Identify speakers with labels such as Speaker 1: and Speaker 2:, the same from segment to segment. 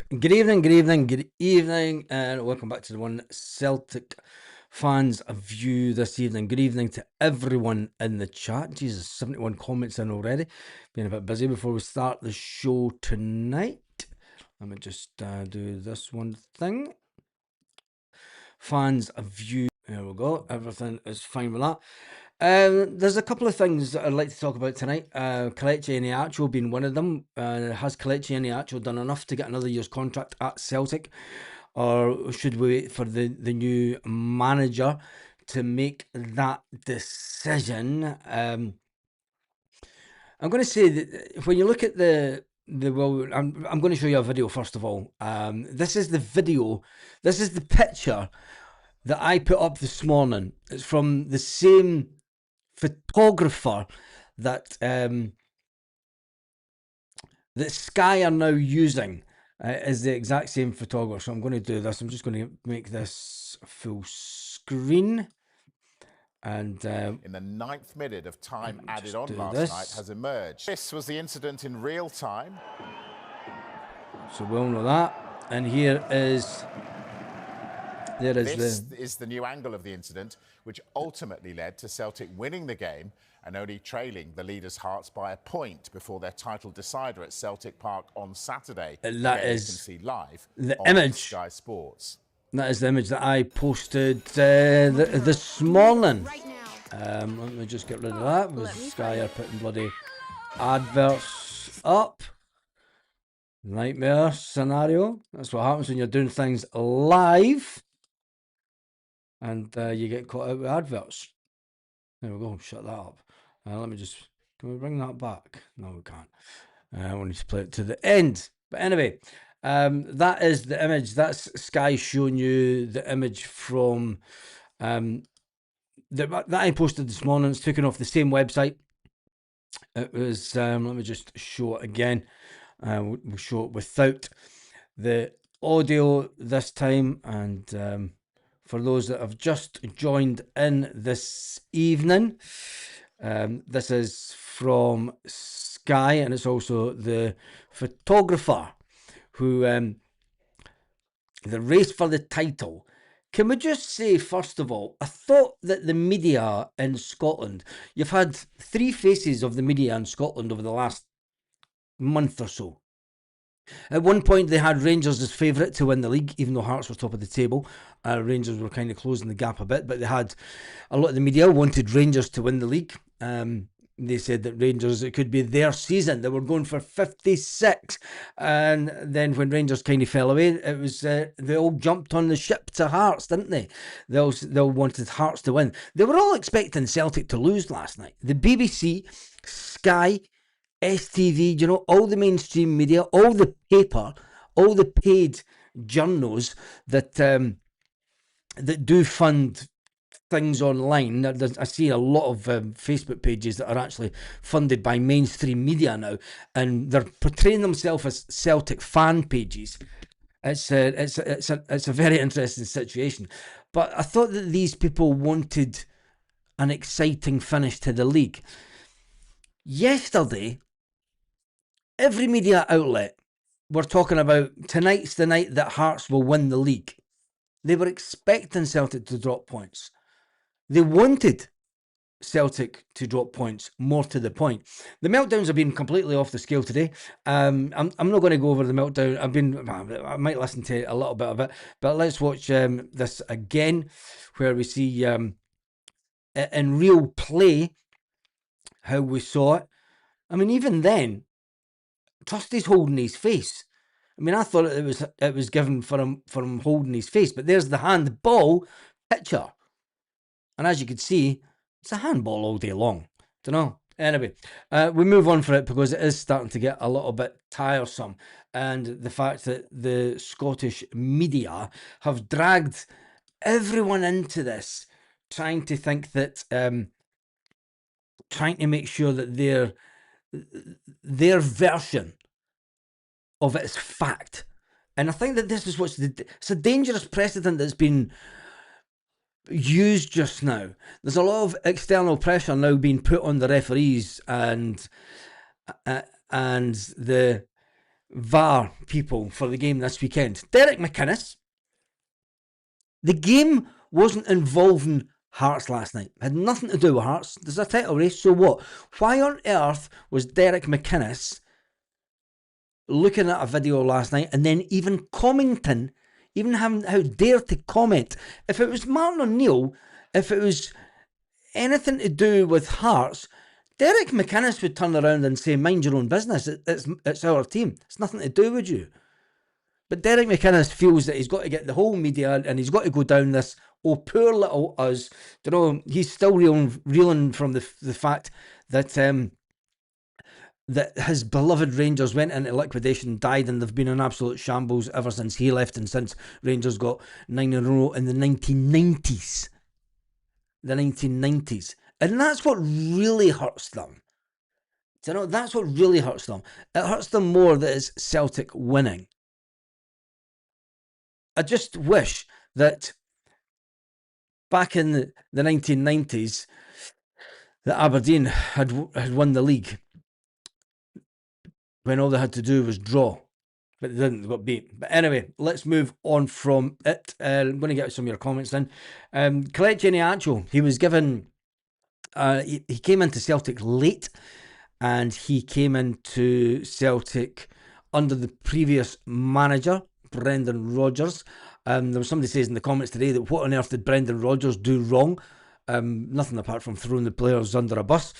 Speaker 1: Good evening, good evening, good evening, and welcome back to the One Celtic Fans View this evening. Good evening to everyone in the chat. Jesus, 71 comments in already. Being a bit busy before we start the show tonight. Let me just do this one thing. Fans View. There we go. Everything is fine with that. There's a couple of things that I'd like to talk about tonight. Kelechi Iheanacho being one of them. Has Kelechi Iheanacho done enough to get another year's contract at Celtic, or should we wait for the new manager to make that decision? I'm going to say that when you look at I'm going to show you a video first of all. This is the video. This is the picture that I put up this morning. It's from the same photographer that that Sky are now using. Is the exact same photographer. So I'm going to do this. I'm just going to make this full screen. And
Speaker 2: in the 9th minute of time added on last night has emerged. This was the incident in real time.
Speaker 1: So we'll know that. And here is...
Speaker 2: This is the new angle of the incident, which ultimately led to Celtic winning the game and only trailing the leaders' Hearts by a point before their title decider at Celtic Park on Saturday.
Speaker 1: That is,
Speaker 2: you can see live
Speaker 1: the
Speaker 2: on
Speaker 1: image.
Speaker 2: Sky Sports.
Speaker 1: That is the image that I posted this morning. Let me just get rid of that. Was Sky are putting bloody adverts up? Nightmare scenario. That's what happens when you're doing things live. And you get caught out with adverts. There we go. Shut that up. Let me just... Can we bring that back? No, we can't. We need to play it to the end. But anyway, that is the image. That's Sky showing you the image from... that I posted this morning. It's taken off the same website. It was... let me just show it again. We'll show it without the audio this time. And... for those that have just joined in this evening, this is from Sky, and it's also the photographer who, the race for the title. Can we just say, first of all, I thought that the media in Scotland, you've had three faces of the media in Scotland over the last month or so. At one point, they had Rangers as favourite to win the league, even though Hearts were top of the table. Rangers were kind of closing the gap a bit, but they had a lot of the media wanted Rangers to win the league. They said that Rangers, it could be their season. They were going for 56. And then when Rangers kind of fell away, it was they all jumped on the ship to Hearts, didn't they? They all wanted Hearts to win. They were all expecting Celtic to lose last night. The BBC, Sky, STV, you know, all the mainstream media, all the paper, all the paid journos that that do fund things online. I see a lot of Facebook pages that are actually funded by mainstream media now, and they're portraying themselves as Celtic fan pages. It's a very interesting situation. But I thought that these people wanted an exciting finish to the league. Yesterday, every media outlet were talking about tonight's the night that Hearts will win the league. They were expecting Celtic to drop points. They wanted Celtic to drop points, more to the point. The meltdowns have been completely off the scale today. I'm not going to go over the meltdown. I might listen to a little bit of it, but let's watch this again, where we see in real play how we saw it. I mean, even then, Trusty's holding his face. I mean, I thought it was given for him holding his face, but there's the handball picture, and as you can see, it's a handball all day long. Don't know. Anyway, we move on for it because it is starting to get a little bit tiresome, and the fact that the Scottish media have dragged everyone into this, trying to think that, trying to make sure that their version of it is fact. And I think that this is it's a dangerous precedent that's been used just now. There's a lot of external pressure now being put on the referees and the VAR people for the game this weekend. Derek McInnes. The game wasn't involving Hearts last night. It had nothing to do with Hearts. There's a title race, so what? Why on earth was Derek McInnes looking at a video last night and then even commenting, even having how dare to comment? If it was Martin O'Neill, if it was anything to do with Hearts, Derek McInnes would turn around and say, mind your own business, it's our team, it's nothing to do with you. But Derek McInnes feels that he's got to get the whole media and he's got to go down this, oh, poor little us. You know, he's still reeling from the fact that that his beloved Rangers went into liquidation, died, and they've been in absolute shambles ever since he left and since Rangers got 9 in a row in the 1990s. The 1990s. And that's what really hurts them. Do you know, that's what really hurts them. It hurts them more that it's Celtic winning. I just wish that back in the 1990s that Aberdeen had won the league when all they had to do was draw. But they didn't, they got beat. But anyway, let's move on from it. I'm going to get some of your comments then. Kelechi Iheanacho, he was given, he came into Celtic late and he came into Celtic under the previous manager, Brendan Rodgers. There was somebody says in the comments today that what on earth did Brendan Rodgers do wrong? Nothing apart from throwing the players under a bus.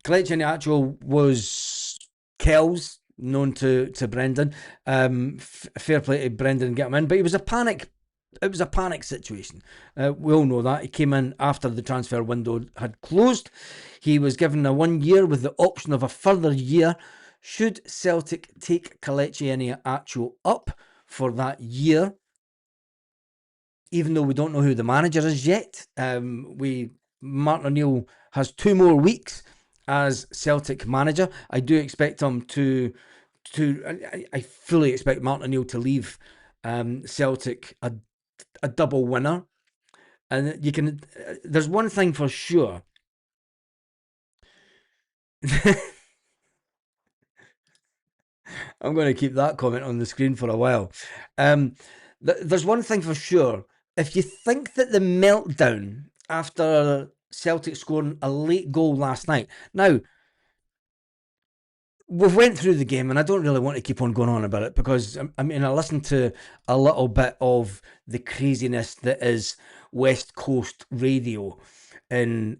Speaker 1: Kelechi Iheanacho was Kells, known to Brendan. Fair play to Brendan get him in, but it was a panic situation. We all know that. He came in after the transfer window had closed. He was given a 1 year with the option of a further year should Celtic take Kelechi Iheanacho up for that year. Even though we don't know who the manager is yet, Martin O'Neill has 2 more weeks as Celtic manager. I do expect him I fully expect Martin O'Neill to leave Celtic a double winner. And you can. There's one thing for sure. I'm going to keep that comment on the screen for a while. There's one thing for sure. If you think that the meltdown after Celtic scoring a late goal last night, now we've went through the game and I don't really want to keep on going on about it because I listened to a little bit of the craziness that is West Coast radio and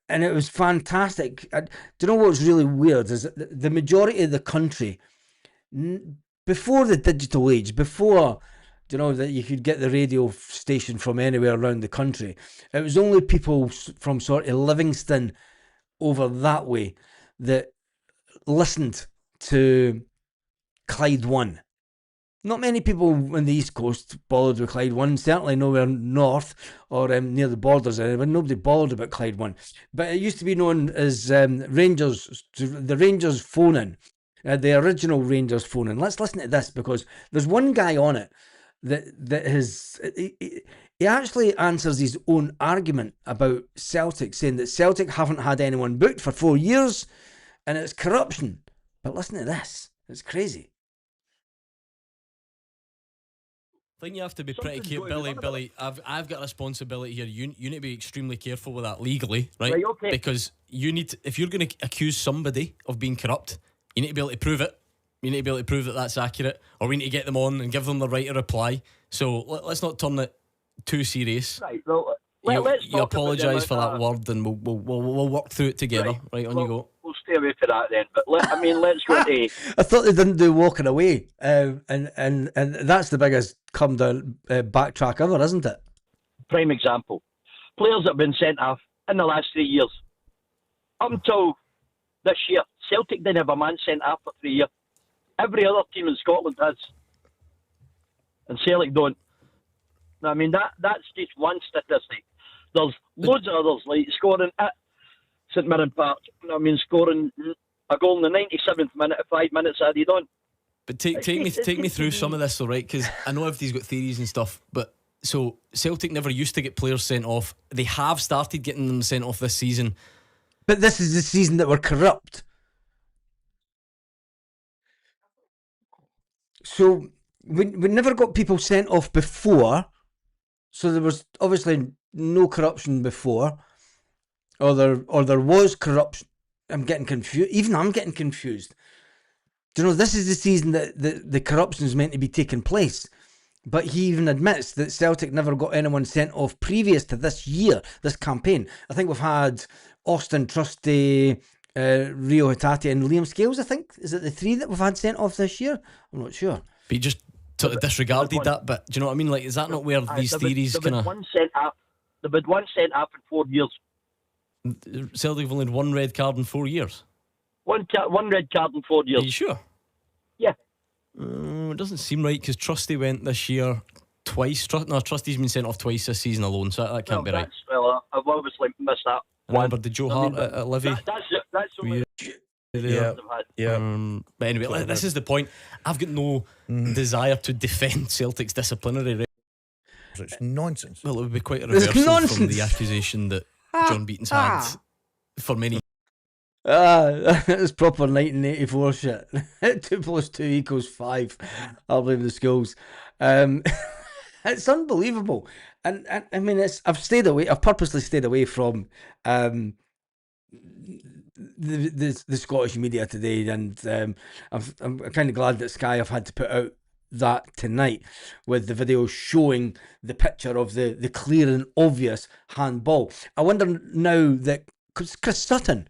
Speaker 1: it was fantastic. Do you know what's really weird is that the majority of the country, before the digital age, before that you could get the radio station from anywhere around the country, it was only people from sort of Livingston over that way that listened to Clyde 1. Not many people on the East Coast bothered with Clyde 1, certainly nowhere north or near the borders anyway. Nobody bothered about Clyde 1. But it used to be known as the Rangers phone-in, the original Rangers phone-in. Let's listen to this because there's one guy on it that he actually answers his own argument about Celtic, saying that Celtic haven't had anyone booked for 4 years and it's corruption. But listen to this. It's crazy.
Speaker 3: I think you have to be pretty careful, Billy. I've got a responsibility here. You need to be extremely careful with that legally, right?
Speaker 4: Okay.
Speaker 3: Because if you're going to accuse somebody of being corrupt, you need to be able to prove it. You need to be able to prove that that's accurate, or we need to get them on and give them the right to reply. So let's not turn it too serious.
Speaker 4: Right. Well,
Speaker 3: you apologise for that word, and we'll work through it together. Right, on you go.
Speaker 4: We'll stay away from that then. But let's go to.
Speaker 1: I thought they didn't do walking away, and that's the biggest come down backtrack ever, isn't it?
Speaker 4: Prime example: players that have been sent off in the last 3 years. Up until this year, Celtic didn't have a man sent off for 3 years. Every other team in Scotland has, and Celtic don't. That's just one statistic. There's loads of others, like scoring at St Mirren Park. Scoring a goal in the 97th minute, 5 minutes added on.
Speaker 3: But take me through some of this, all right? Because I know everybody's got theories and stuff. But so Celtic never used to get players sent off. They have started getting them sent off this season.
Speaker 1: But this is the season that we're corrupt. So we never got people sent off before. So there was obviously no corruption before, or there was corruption. I'm getting confused. Even I'm getting confused. Do you know, this is the season that the corruption is meant to be taking place. But he even admits that Celtic never got anyone sent off previous to this year, this campaign. I think we've had Austin Trusty, Rio Hitati, and Liam Scales, I think. Is it the three that we've had sent off this year? I'm not sure.
Speaker 3: But you just sort of disregarded that bit. Do you know what I mean? Like, is that not where these theories kind of...
Speaker 4: They've had one sent off in 4 years.
Speaker 3: Celtic have only had one red card in 4 years.
Speaker 4: One red card in 4 years.
Speaker 3: Are you sure?
Speaker 4: Yeah.
Speaker 3: It doesn't seem right, because Trusty went this year twice. Trusty's been sent off twice this season alone, so that can't be right.
Speaker 4: Well, I've obviously missed that.
Speaker 3: I remember, did Joe Hart at Livy?
Speaker 4: That's the way.
Speaker 3: Yeah. But anyway, this is the point. I've got no desire to defend Celtic's disciplinary record.
Speaker 5: It's nonsense.
Speaker 3: Well, it would be quite a reversal from the accusation that John Beaton's had for many.
Speaker 1: It's proper 1984 shit. 2 + 2 = 5. I'll blame the schools. It's unbelievable, and I mean, I've purposely stayed away from the Scottish media today, and I'm kind of glad that Sky have had to put out that tonight with the video showing the picture of the clear and obvious handball. I wonder now that Chris Sutton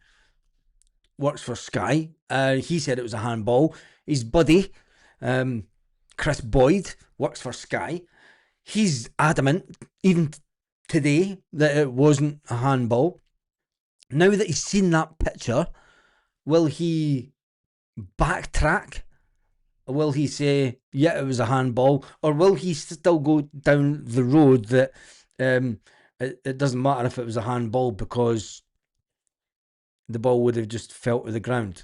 Speaker 1: works for Sky, he said it was a handball. His buddy, Chris Boyd, works for Sky. He's adamant, even today, that it wasn't a handball. Now that he's seen that picture, will he backtrack? Will he say, yeah, it was a handball? Or will he still go down the road that it doesn't matter if it was a handball because the ball would have just fell to the ground?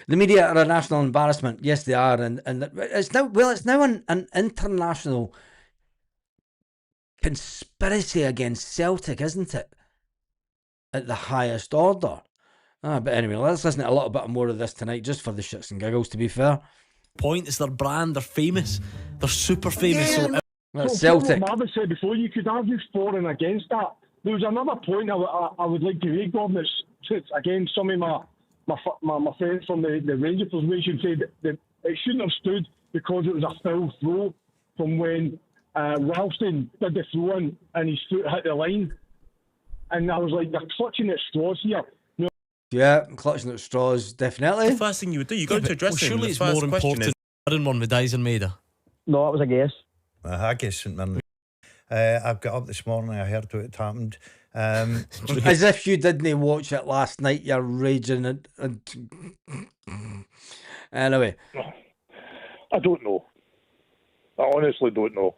Speaker 1: The media are a national embarrassment. Yes, they are, and it's now an international conspiracy against Celtic, isn't it? At the highest order. But anyway, let's listen to a little bit more of this tonight, just for the shits and giggles, to be fair.
Speaker 3: Point, it's their brand, they're famous. They're super famous.
Speaker 6: Yeah,
Speaker 1: That's Celtic.
Speaker 6: What Marvin said before, you could argue for and against that. There was another point I would like to make, Gordon. It's again, some of my friends from the Rangers Association said that it shouldn't have stood because it was a foul throw from when Ralston did the throw in and his foot hit the line. And I was like, they're clutching at straws here.
Speaker 1: Yeah, clutching at straws, definitely.
Speaker 5: The first thing you would do, you go to dressing room.
Speaker 3: Surely it's more important than one with Dyson Maida.
Speaker 4: No, that was a guess.
Speaker 5: I guess St Mirren. I've got up this morning, I heard what had happened.
Speaker 1: As if you didn't watch it last night, you're raging. Anyway.
Speaker 6: I don't know. I honestly don't know.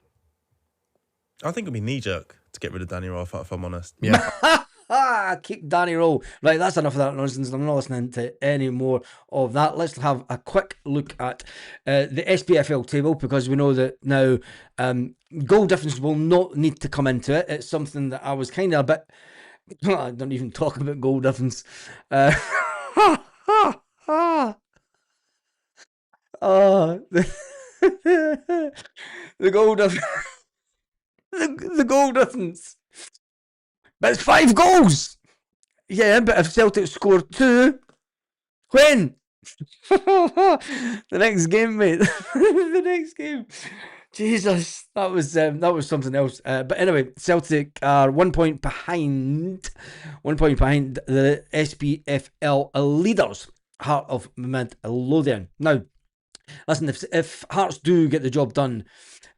Speaker 5: I think it'll be knee-jerk to get rid of Danny Rowe, if I'm honest.
Speaker 3: Yeah.
Speaker 1: Keep Danny Rowe. Right, that's enough of that nonsense. I'm not listening to any more of that. Let's have a quick look at the SPFL table, because we know that now goal difference will not need to come into it. It's something that I was kind of a bit... I don't even talk about goal difference. The goal difference. The goal difference. But it's 5 goals. Yeah, but if Celtic score 2, when? The next game, mate. The next game. Jesus, that was something else. But anyway, Celtic are 1 point behind. 1 point behind the SPFL leaders, Heart of Midlothian. Now, listen, if Hearts do get the job done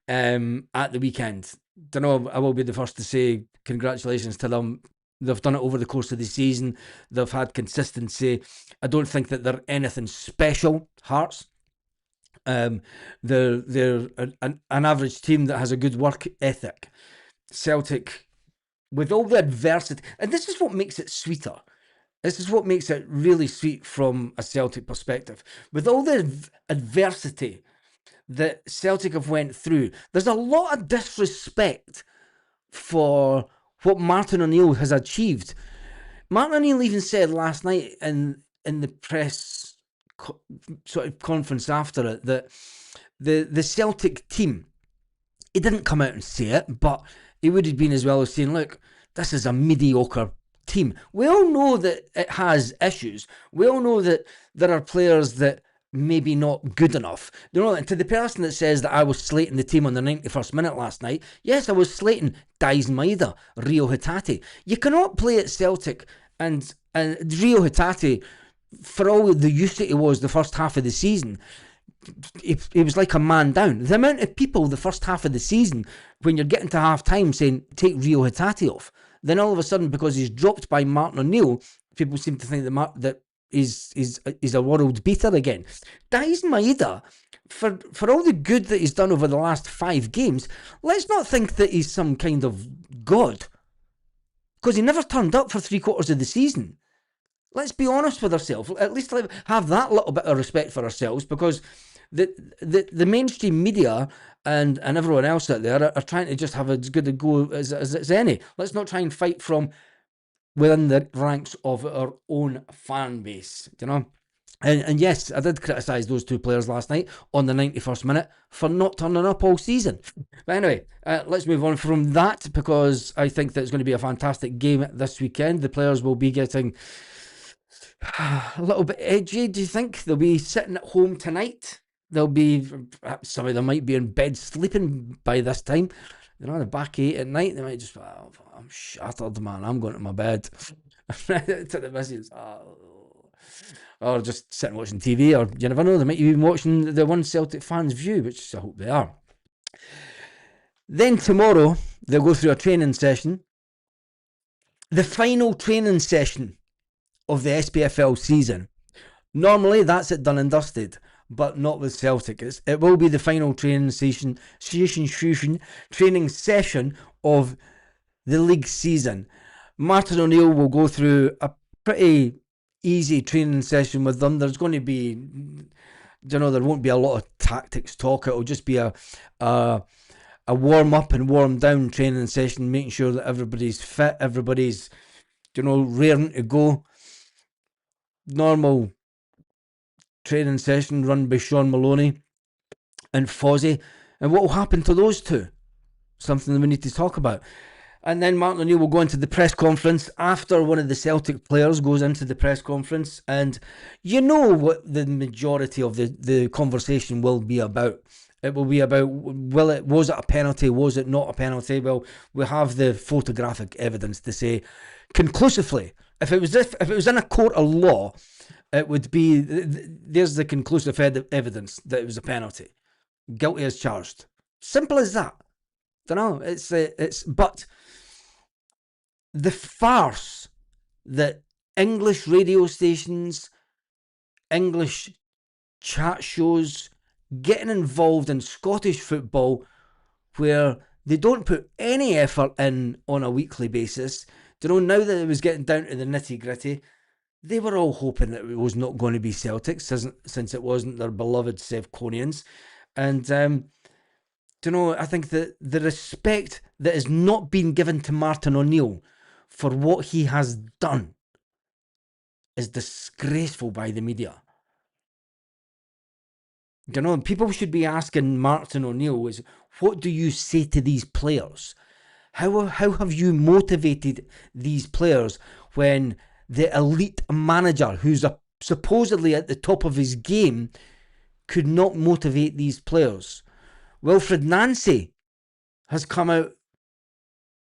Speaker 1: at the weekend, don't know, I will be the first to say congratulations to them. They've done it over the course of the season. They've had consistency. I don't think that they're anything special, Hearts. They're an average team that has a good work ethic. Celtic, with all the adversity, and this is what makes it sweeter. This is what makes it really sweet from a Celtic perspective. With all the adversity that Celtic have went through, there's a lot of disrespect for what Martin O'Neill has achieved. Martin O'Neill even said last night in the press sort of conference after it that the Celtic team, he didn't come out and say it, but he would have been as well as saying, look, this is a mediocre team. We all know that it has issues. We all know that there are players that maybe not good enough. You know, and to the person that says that I was slating the team on the 91st minute last night, yes, I was slating Daizen Maeda, Rio Hatate. You cannot play at Celtic and Rio Hatate, for all the use that he was the first half of the season, he was like a man down. The amount of people the first half of the season, when you're getting to half time saying, take Rio Hatate off, then all of a sudden, because he's dropped by Martin O'Neill, people seem to think that he's a world beater again. Daizen Maeda, for all the good that he's done over the last 5 games, let's not think that he's some kind of god, because he never turned up for 3/4 of the season. Let's be honest with ourselves. At least have that little bit of respect for ourselves, because the mainstream media and everyone else out there are trying to just have as good a go as any. Let's not try and fight from within the ranks of our own fan base, you know. And yes, I did criticise those 2 players last night on the 91st minute for not turning up all season. But anyway, let's move on from that, because I think that it's going to be a fantastic game this weekend. The players will be getting a little bit edgy. Do you think they'll be sitting at home tonight? They'll be, some of them might be in bed sleeping by this time. You know, the back 8 at night, they might just, oh, I'm shattered, man, I'm going to my bed. To the missus, or just sitting watching TV, or you never know, they might be watching the One Celtic Fans View, which I hope they are. Then tomorrow, they'll go through a training session. The final training session of the SPFL season. Normally, that's it done and dusted, but not with Celtic. It will be the final training session of the league season. Martin O'Neill will go through a pretty easy training session with them. There's going to be, there won't be a lot of tactics talk. It'll just be a warm up and warm down training session, making sure that everybody's fit, everybody's, raring to go. Normal training session run by Sean Maloney and Fozzie. And what will happen to those 2? Something that we need to talk about. And then Martin O'Neill will go into the press conference after one of the Celtic players goes into the press conference, and you know what the majority of the conversation will be about. It will be about, was it a penalty? Was it not a penalty? Well, we have the photographic evidence to say conclusively. If it was in a court of law, it would be, there's the conclusive evidence that it was a penalty. Guilty as charged. Simple as that. But the farce that English radio stations, English chat shows, getting involved in Scottish football, where they don't put any effort in on a weekly basis. Now that it was getting down to the nitty gritty, they were all hoping that it was not going to be Celtic, since it wasn't their beloved Sevconians. And I think that the respect that has not been given to Martin O'Neill for what he has done is disgraceful by the media. People should be asking Martin O'Neill is, what do you say to these players? How have you motivated these players when the elite manager, who's supposedly at the top of his game, could not motivate these players? Wilfred Nancy has come out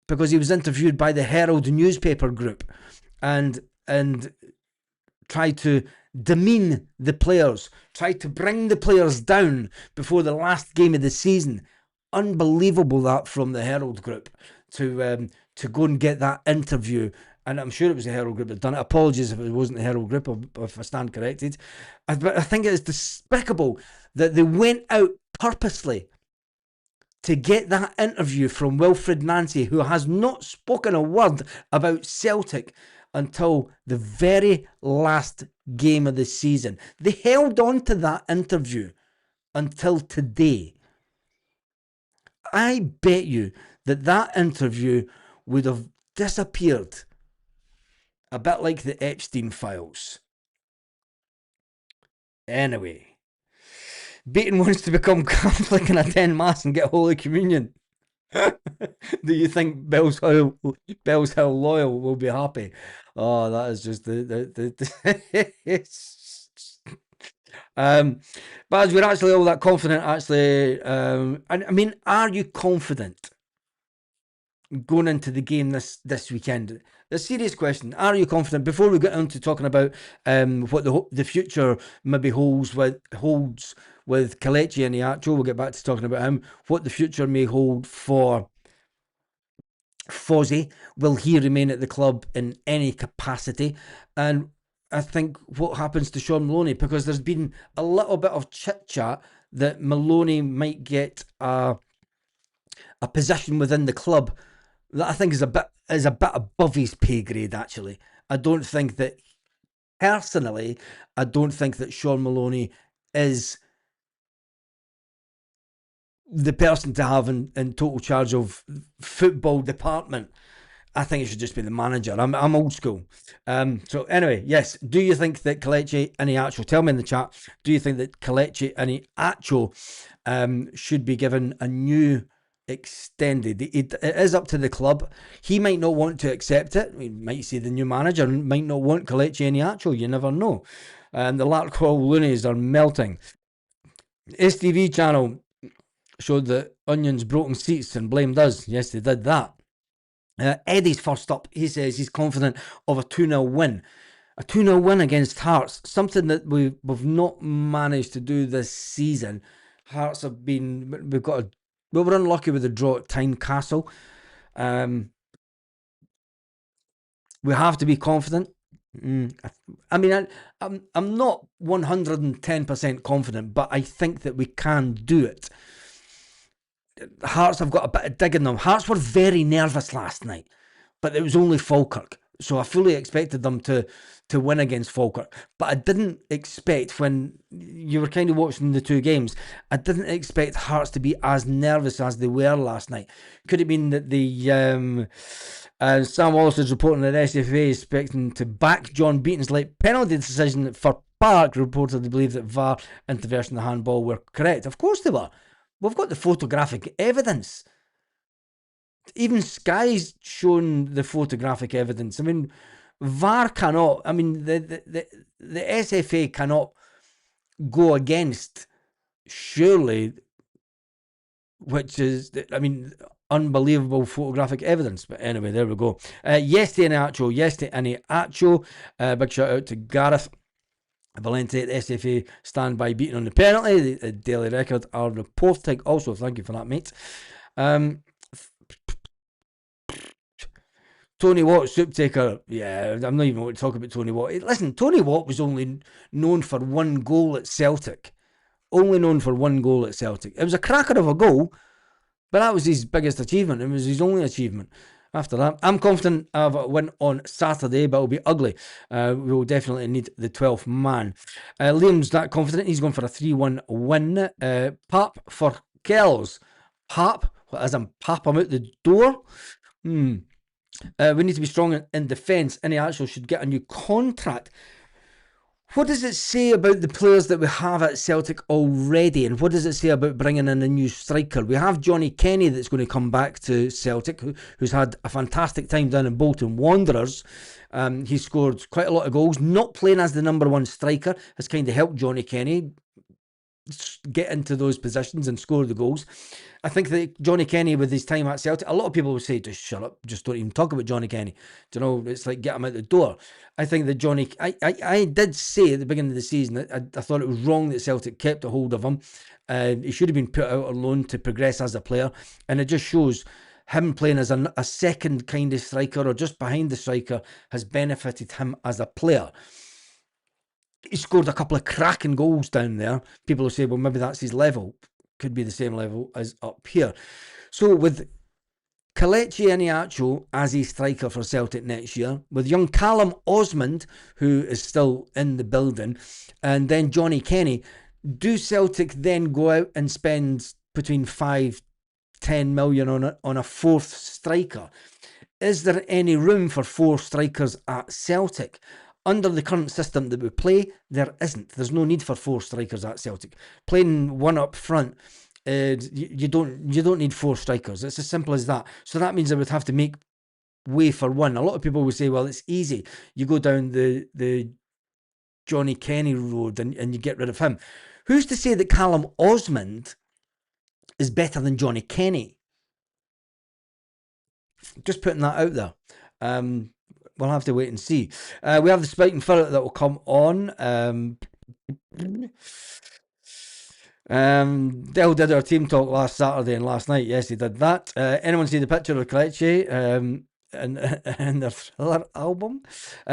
Speaker 1: because he was interviewed by the Herald newspaper group and tried to demean the players, tried to bring the players down before the last game of the season. Unbelievable that from the Herald group to go and get that interview. And I'm sure it was the Herald group that done it. Apologies if it wasn't the Herald group, or if I stand corrected. But I think it is despicable that they went out purposely to get that interview from Wilfred Nancy, who has not spoken a word about Celtic until the very last game of the season. They held on to that interview until today. I bet you that interview would have disappeared, a bit like the Epstein files. Anyway, Beaton wants to become Catholic and attend Mass and get Holy Communion. Do you think Bells Hill Loyal will be happy? Oh, that is just but as we're actually all that confident, actually, I mean, are you confident going into the game this weekend? The serious question: are you confident? Before we get into talking about what the future maybe holds with Kelechi Iheanacho, we'll get back to talking about him. What the future may hold for Fozzie. Will he remain at the club in any capacity? And I think what happens to Sean Maloney, because there's been a little bit of chit chat that Maloney might get a position within the club that I think is a bit above his pay grade. Actually, I don't think that Sean Maloney is the person to have in total charge of football department. I think it should just be the manager. I'm old school. So anyway, yes. Do you think that Kelechi Iheanacho, tell me in the chat, do you think that Kelechi Iheanacho should be given a new extended? It is up to the club. He might not want to accept it. We might see the new manager might not want Kelechi Iheanacho. You never know. The Larkhall loonies are melting. STV channel showed that Onions broken seats and blamed us. Yes, they did that. Eddie's first up. He says he's confident of a 2-0 win. A 2-0 win against Hearts, something that we've not managed to do this season. Hearts have been, we were unlucky with the draw at Tynecastle. We have to be confident. I mean, I'm not 110% confident, but I think that we can do it. Hearts have got a bit of dig in them. Hearts were very nervous last night, but it was only Falkirk. So I fully expected them to win against Falkirk. But I didn't expect, when you were kind of watching the two games, I didn't expect Hearts to be as nervous as they were last night. Could it mean that the Sam Wallace is reporting that SFA is expecting to back John Beaton's late penalty decision for Park, reportedly believe that VAR intervention in the handball were correct. Of course they were. We've got the photographic evidence. Even Sky's shown the photographic evidence. I mean, VAR cannot, I mean, the SFA cannot go against, surely, which is, I mean, unbelievable photographic evidence. But anyway, there we go. Yes to Iheanacho. Big shout out to Gareth Valente at SFA stand by Beaton on the penalty. The Daily Record are reporting. Also, thank you for that, mate. Tony Watt, soup taker. Yeah, I'm not even going to talk about Tony Watt. Listen, Tony Watt was only known for one goal at Celtic. Only known for one goal at Celtic. It was a cracker of a goal, but that was his biggest achievement. It was his only achievement. After that, I'm confident of a win on Saturday, but it'll be ugly. We will definitely need the 12th man. Liam's not confident. He's going for a 3-1 win. Pap for Kells. Pap? As in Pap, I'm out the door? We need to be strong in defence. Iheanacho should get a new contract. What does it say about the players that we have at Celtic already? And what does it say about bringing in a new striker? We have Johnny Kenny that's going to come back to Celtic, who's had a fantastic time down in Bolton Wanderers. He scored quite a lot of goals. Not playing as the number one striker has kind of helped Johnny Kenny get into those positions and score the goals. I think that Johnny Kenny, with his time at Celtic, a lot of people will say, just shut up, just don't even talk about Johnny Kenny. Do you know, it's like, get him out the door. I think that Johnny, I did say at the beginning of the season that I thought it was wrong that Celtic kept a hold of him. He should have been put out on loan to progress as a player, and it just shows him playing as a second kind of striker or just behind the striker has benefited him as a player. He scored a couple of cracking goals down there. People will say, well, maybe that's his level. Could be the same level as up here. So with Kelechi Iheanacho as a striker for Celtic next year, with young Callum Osmond, who is still in the building, and then Johnny Kenny, do Celtic then go out and spend between 5-10 million on a fourth striker? Is there any room for four strikers at Celtic? Under the current system that we play, there isn't. There's no need for 4 strikers at Celtic. Playing one up front, you don't need 4 strikers. It's as simple as that. So that means I would have to make way for one. A lot of people will say, well, it's easy. You go down the Johnny Kenny road and you get rid of him. Who's to say that Callum Osmond is better than Johnny Kenny? Just putting that out there. We'll have to wait and see. We have the Spiking Ferret that will come on. Dell did our team talk last Saturday and last night. Yes, he did that. Anyone see the picture of Kelechi and their Thriller album?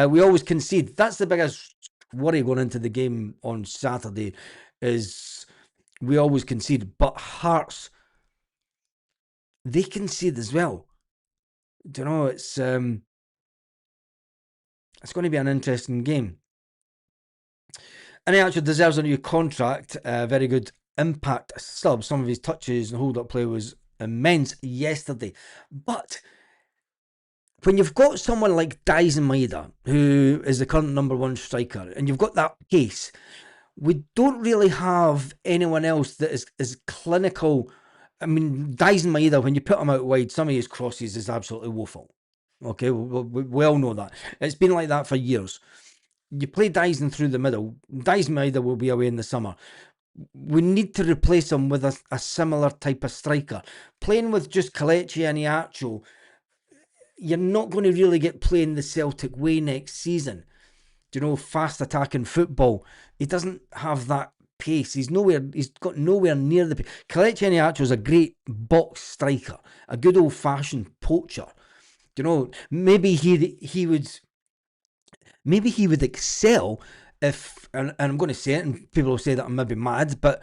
Speaker 1: We always concede. That's the biggest worry going into the game on Saturday, is we always concede. But Hearts, they concede as well. Do you know, it's going to be an interesting game. And he actually deserves a new contract. Very good impact sub. Some of his touches and hold-up play was immense yesterday. But when you've got someone like Dyson Maeda, who is the current number 1 striker, and you've got that pace, we don't really have anyone else that is clinical. I mean, Dyson Maeda, when you put him out wide, some of his crosses is absolutely woeful. Okay, we all know that. It's been like that for years. You play Dyson through the middle. Dyson Maeda will be away in the summer. We need to replace him with a similar type of striker. Playing with just Kelechi and Iheanacho, you're not going to really get playing the Celtic way next season. Do you know, fast attacking football? He doesn't have that pace. He's got nowhere near the pace. Kelechi and Iheanacho is a great box striker, a good old fashioned poacher. Do you know, maybe he would excel if, and I'm going to say it, and people will say that I'm maybe mad, but,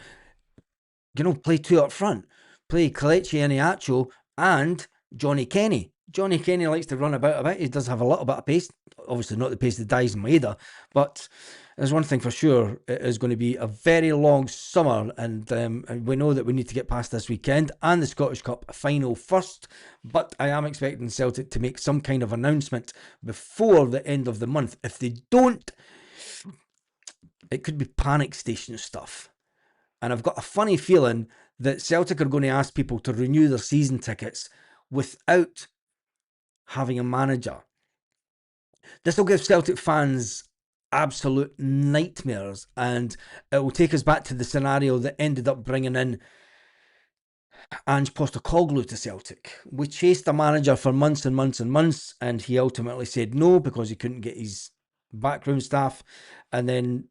Speaker 1: you know, play 2 up front. Play Kelechi and Iheanacho and Johnny Kenny. Johnny Kenny likes to run about a bit. He does have a little bit of pace. Obviously not the pace of Dyson Maeda, but there's one thing for sure. It is going to be a very long summer, and we know that we need to get past this weekend and the Scottish Cup final first, but I am expecting Celtic to make some kind of announcement before the end of the month. If they don't, it could be panic station stuff. And I've got a funny feeling that Celtic are going to ask people to renew their season tickets without having a manager. This will give Celtic fans absolute nightmares, and it will take us back to the scenario that ended up bringing in Ange Postecoglou to Celtic. We chased a manager for months and months and months, and he ultimately said no because he couldn't get his backroom staff, and then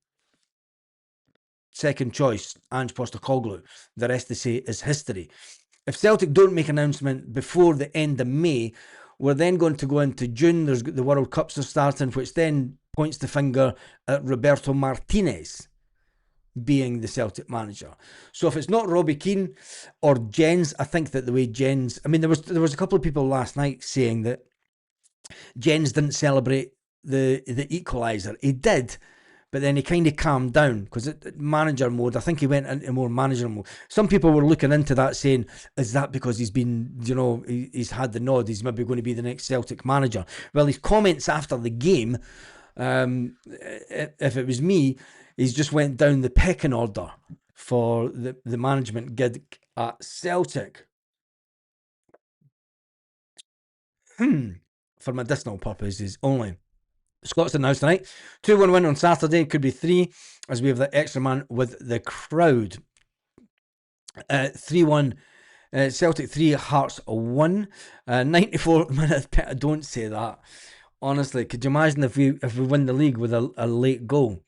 Speaker 1: second choice, Ange Postecoglou. The rest, they say, is history. If Celtic don't make an announcement before the end of May, we're then going to go into June. There's the World Cups are starting, which then points the finger at Roberto Martinez being the Celtic manager. So if it's not Robbie Keane or Jens, I think that the way Jens, I mean, there was a couple of people last night saying that Jens didn't celebrate the equaliser. He did, but then he kind of calmed down because manager mode, I think he went into more manager mode. Some people were looking into that saying, is that because he's been, you know, he's had the nod, he's maybe going to be the next Celtic manager? Well, his comments after the game, if it was me, he's just went down the pecking order for the management gig at Celtic. For medicinal purposes only. Scots announced tonight. 2-1 win on Saturday. Could be 3 as we have the extra man with the crowd. 3-1 Celtic 3, Hearts 1. 94th minute. Don't say that. Honestly, could you imagine if we win the league with a late goal?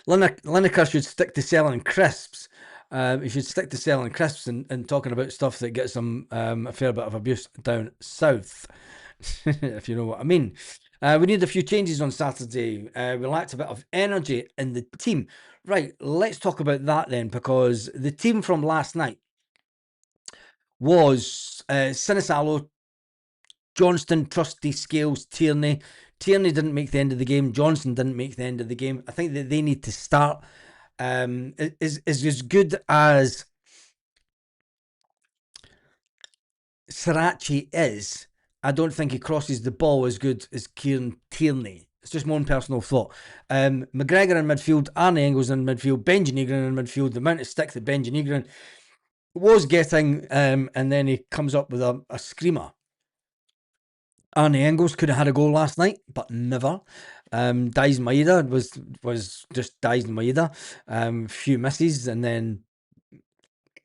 Speaker 1: Lineker should stick to selling crisps. He should stick to selling crisps and talking about stuff that gets him a fair bit of abuse down south. If you know what I mean. We need a few changes on Saturday. We lacked a bit of energy in the team. Right, let's talk about that then, because the team from last night was Sinisalo, Johnston, Trusty, Scales, Tierney. Tierney didn't make the end of the game. Johnson didn't make the end of the game. I think that they need to start. Is as good as Sriracha is. I don't think he crosses the ball as good as Kieran Tierney. It's just my own personal thought. McGregor in midfield, Arnie Engels in midfield, Benji Negron in midfield. The amount of stick that Benji Negron was getting, and then he comes up with a screamer. Arnie Engels could have had a goal last night, but never. Daizen Maeda was just Daizen Maeda. Few misses, and then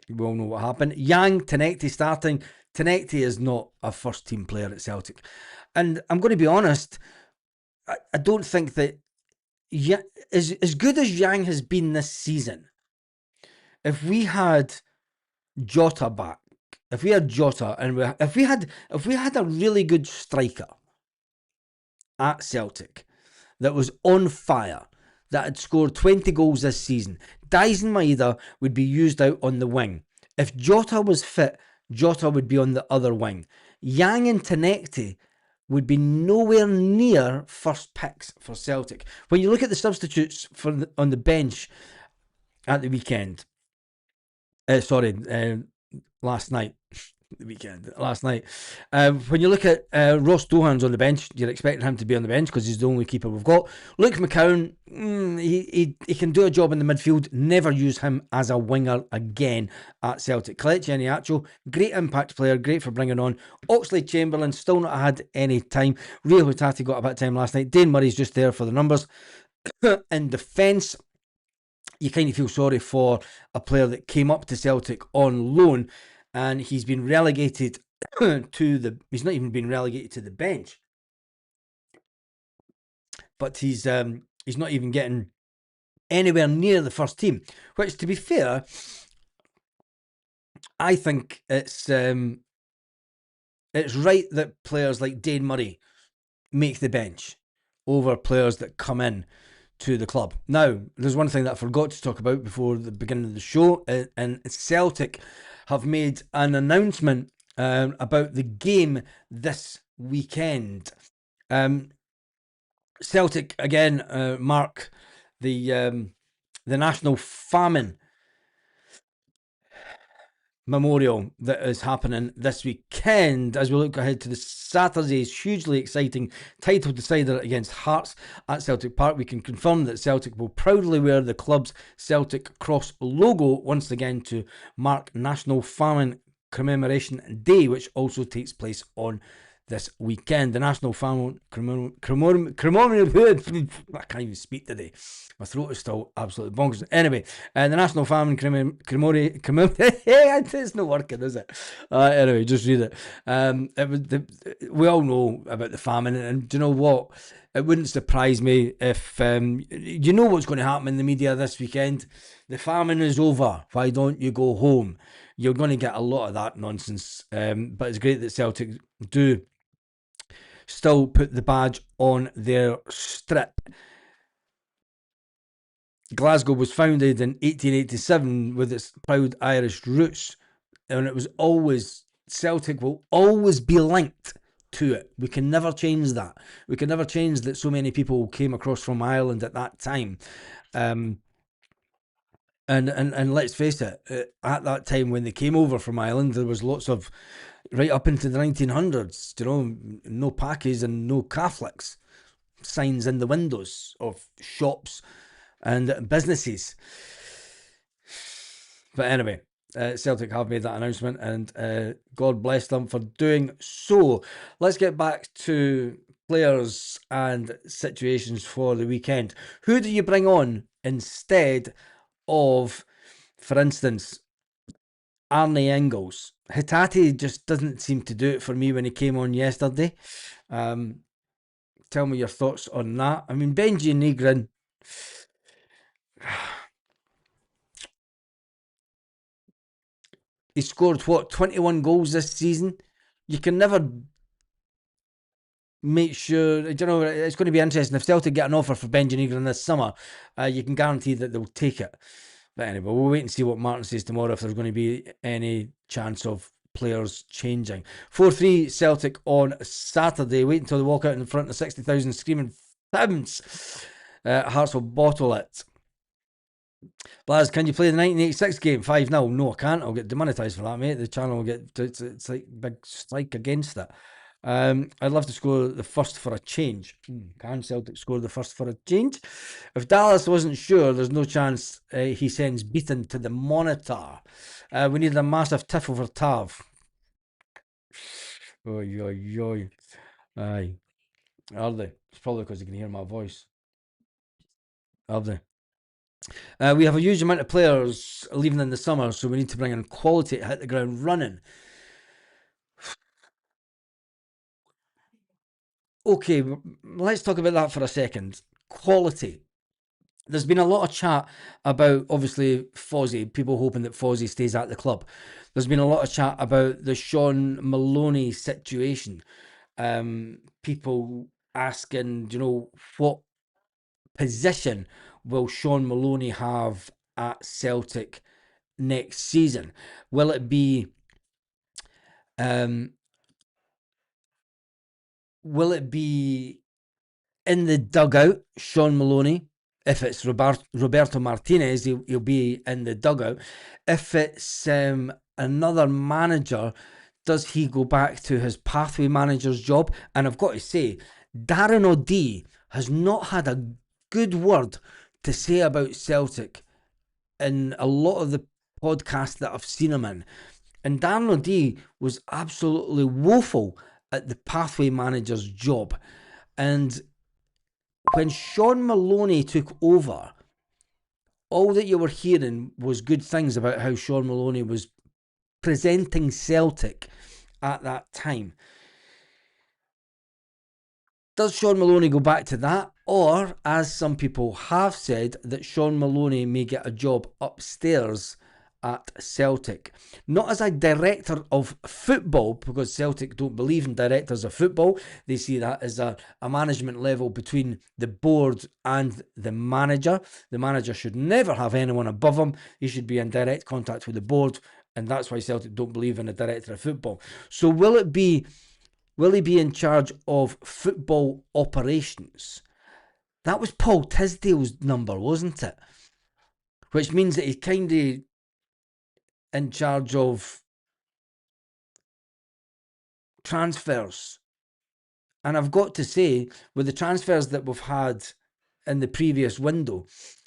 Speaker 1: we all know what happened. Yang Tenekti starting. Tenekti is not a first team player at Celtic, and I'm going to be honest. I don't think that as good as Yang has been this season, if we had Jota back, if we had Jota, and if we had a really good striker at Celtic that was on fire, that had scored 20 goals this season, Daizen Maeda would be used out on the wing. If Jota was fit, Jota would be on the other wing. Yang and Tenekti would be nowhere near first picks for Celtic. When you look at the substitutes on the bench at the weekend, last night. When you look at Ross Dohan's on the bench, you're expecting him to be on the bench because he's the only keeper we've got. Luke McCowan, he can do a job in the midfield. Never use him as a winger again at Celtic. Kelechi Iheanacho, great impact player, great for bringing on. Oxlade-Chamberlain, still not had any time. Rio Hutati got a bit of time last night. Dane Murray's just there for the numbers. In defence, you kind of feel sorry for a player that came up to Celtic on loan, and he's been relegated he's not even been relegated to the bench, but he's not even getting anywhere near the first team, which, to be fair, I think it's right that players like Dane Murray make the bench over players that come in to the club. Now, there's one thing that I forgot to talk about before the beginning of the show, and Celtic have made an announcement about the game this weekend. Celtic again mark the National Famine Memorial that is happening this weekend as we look ahead to the Saturday's hugely exciting title decider against Hearts at Celtic Park. We can confirm that Celtic will proudly wear the club's Celtic Cross logo once again to mark National Famine Commemoration Day, which also takes place on this weekend. The National Famine I can't even speak today. My throat is still absolutely bonkers. Anyway, the National Famine it's not working, is it? Anyway, just read it. We all know about the famine, and do you know what? It wouldn't surprise me if you know what's going to happen in the media this weekend. The famine is over. Why don't you go home? You're going to get a lot of that nonsense. But it's great that Celtic do still put the badge on their strip. Glasgow was founded in 1887 with its proud Irish roots, and it was always, Celtic will always be linked to it. We can never change that. We can never change that so many people came across from Ireland at that time. And let's face it, at that time when they came over from Ireland, there was lots of, right up into the 1900s, you know, no Packies and no Catholics signs in the windows of shops and businesses. But anyway, Celtic have made that announcement, and God bless them for doing so. Let's get back to players and situations for the weekend. Who do you bring on instead of, for instance, Arnie Engels? Hitati just doesn't seem to do it for me when he came on yesterday. Tell me your thoughts on that. I mean, Benji Negron, he scored, 21 goals this season. You can never make sure, you know, it's going to be interesting. If Celtic get an offer for Benji Negron this summer, you can guarantee that they'll take it. But anyway, we'll wait and see what Martin says tomorrow, if there's going to be any chance of players changing. 4-3 Celtic on Saturday. Wait until they walk out in front of 60,000 screaming Fibs. Hearts will bottle it. Blaz, can you play the 1986 game 5-0? No, I can't. I'll get demonetised for that, mate. The channel will get, it's like big strike against it. I'd love to score the first for a change. Can Celtic score the first for a change? If Dallas wasn't sure, there's no chance he sends Beaton to the monitor. We need a massive tiff over Tav. Oi, oi, oi. Aye. Are they? It's probably because they can hear my voice. Are they? We have a huge amount of players leaving in the summer, so we need to bring in quality to hit the ground running. Okay, let's talk about that for a second. Quality. There's been a lot of chat about, obviously, Fozzie, people hoping that Fozzie stays at the club. There's been a lot of chat about the Sean Maloney situation. People asking, what position will Sean Maloney have at Celtic next season? Will it be in the dugout, Sean Maloney? If it's Roberto Martinez, he'll be in the dugout. If it's another manager, does he go back to his pathway manager's job? And I've got to say, Darren O'Dea has not had a good word to say about Celtic in a lot of the podcasts that I've seen him in. And Darren O'Dea was absolutely woeful at the pathway manager's job. And when Sean Maloney took over, all that you were hearing was good things about how Sean Maloney was presenting Celtic at that time. Does Sean Maloney go back to that? Or, as some people have said, that Sean Maloney may get a job upstairs at Celtic. Not as a director of football, because Celtic don't believe in directors of football. They see that as a management level between the board and the manager. The manager should never have anyone above him. He should be in direct contact with the board, and that's why Celtic don't believe in a director of football. So will he be in charge of football operations? That was Paul Tisdale's number, wasn't it? Which means that he's kind of in charge of transfers. And I've got to say, with the transfers that we've had in the previous window,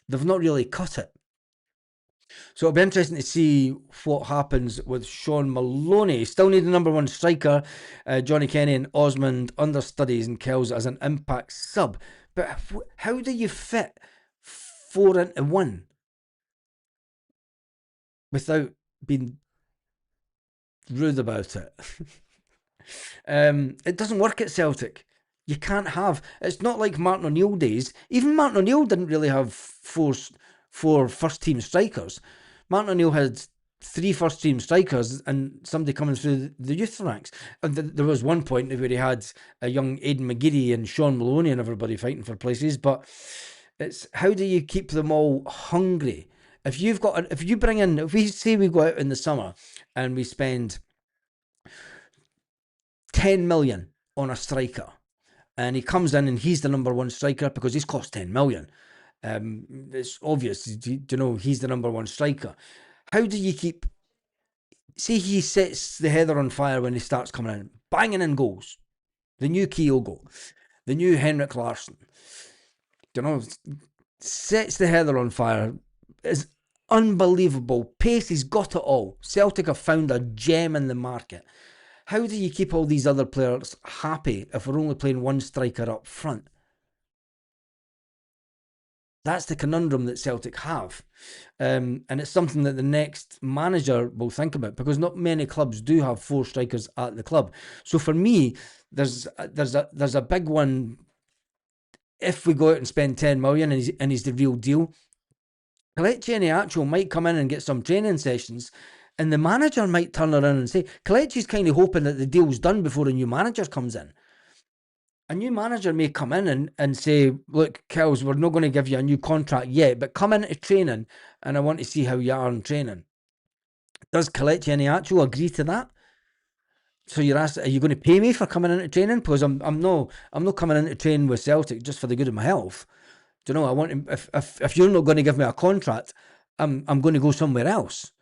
Speaker 1: they've not really cut it. So it'll be interesting to see what happens with Sean Maloney. Still need the number one striker, Johnny Kenny and Osmond, understudies and Kells as an impact sub. But how do you fit 4 into 1 without being rude about it? It doesn't work at Celtic. You can't have. It's not like Martin O'Neill days. Even Martin O'Neill didn't really have four first team strikers. Martin O'Neill had 3 first team strikers and somebody coming through the youth ranks. And there was one point where he had a young Aidan McGeady and Sean Maloney and everybody fighting for places. But it's how do you keep them all hungry? If we say we go out in the summer and we spend 10 million on a striker, and he comes in and he's the number one striker because he's cost 10 million. It's obvious, he's the number one striker. How do you keep... See, he sets the heather on fire when he starts coming in, banging in goals. The new Kyogo, the new Henrik Larsson, sets the heather on fire. Is unbelievable. Pace, he's got it all. Celtic have found a gem in the market. How do you keep all these other players happy if we're only playing one striker up front? That's the conundrum that Celtic have. And it's something that the next manager will think about, because not many clubs do have 4 strikers at the club. So for me, there's a big one. If we go out and spend 10 million and he's the real deal, Kelechi Iheanacho might come in and get some training sessions, and the manager might turn around and say, Kelechi's kind of hoping that the deal's done before a new manager comes in. A new manager may come in and say, look, Kells, we're not going to give you a new contract yet, but come into training and I want to see how you are in training. Does Kelechi Iheanacho agree to that? So you're asked, are you going to pay me for coming into training? Because I'm not coming into training with Celtic just for the good of my health. I want if you're not going to give me a contract, I'm going to go somewhere else.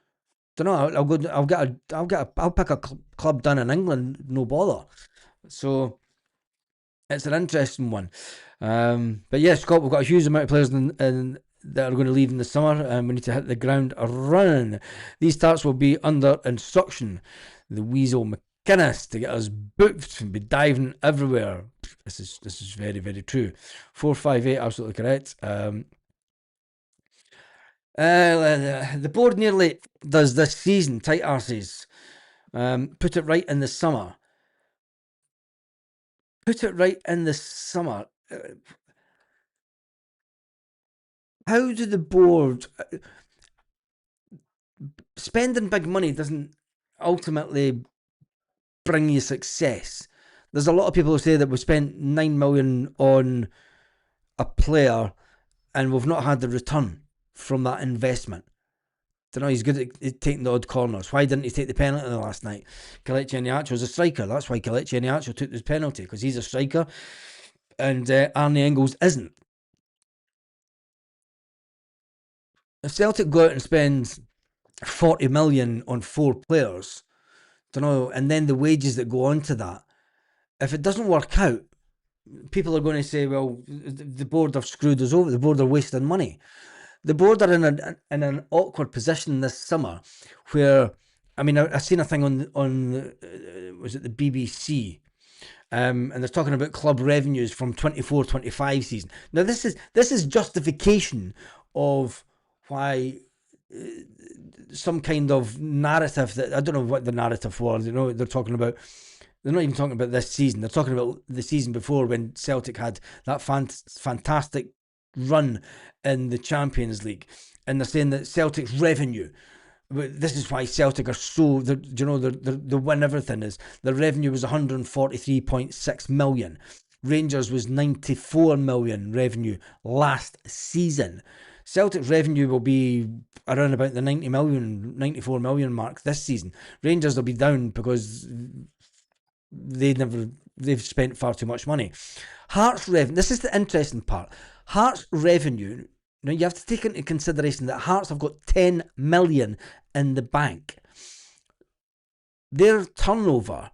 Speaker 1: I'll pick a club down in England, no bother. So it's an interesting one. But yeah, Scott, we've got a huge amount of players that are going to leave in the summer, and we need to hit the ground running. These starts will be under instruction. The Weasel McInnes to get us booked and be diving everywhere. This is very, very true. 458, absolutely correct. The board nearly does this season, tight arses. Put it right in the summer. Put it right in the summer. How do the board spending big money doesn't ultimately bring you success? There's a lot of people who say that we spent 9 million on a player and we've not had the return from that investment. Don't know, he's good at taking the odd corners. Why didn't he take the penalty last night? Kelechi Iheanacho's a striker. That's why Kelechi Iheanacho took the penalty, because he's a striker and Arne Engels isn't. If Celtic go out and spend 40 million on 4 players, don't know, and then the wages that go on to that, if it doesn't work out, people are going to say, well, the board have screwed us over, the board are wasting money. The board are in an awkward position this summer where, I mean, I seen a thing on was it the BBC, and they're talking about club revenues from 24-25 season. Now this is justification of why some kind of narrative that, I don't know what the narrative was. You know, they're not even talking about this season. They're talking about the season before when Celtic had that fantastic run in the Champions League, and they're saying that Celtic's revenue, this is why Celtic are so, they win everything, is the revenue was 143.6 million. Rangers was 94 million revenue last season. Celtic's revenue will be around about the 94 million mark this season. Rangers will be down because they've spent far too much money. Hearts revenue, this is the interesting part. Hearts revenue, now you have to take into consideration that Hearts have got 10 million in the bank. Their turnover,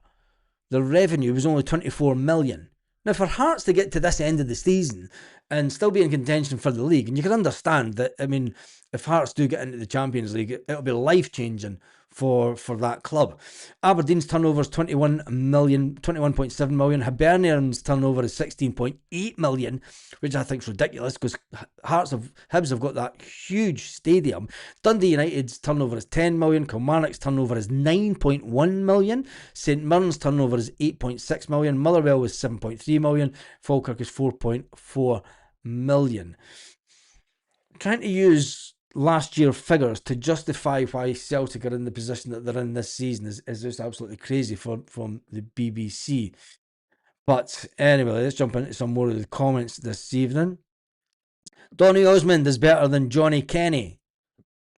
Speaker 1: their revenue was only 24 million. Now for Hearts to get to this end of the season and still be in contention for the league, and you can understand that, I mean, if Hearts do get into the Champions League, it'll be life-changing for that club. Aberdeen's turnover is 21.7 million. Hibernian's turnover is 16.8 million, which I think is ridiculous because Hibs have got that huge stadium. Dundee United's turnover is 10 million. Kilmarnock's turnover is 9.1 million. St Mirren's turnover is 8.6 million. Motherwell is 7.3 million. Falkirk is 4.4 million. Trying to use last year figures to justify why Celtic are in the position that they're in this season is just absolutely crazy from the BBC. But anyway, let's jump into some more of the comments this evening. Donny Osmond is better than Johnny Kenny.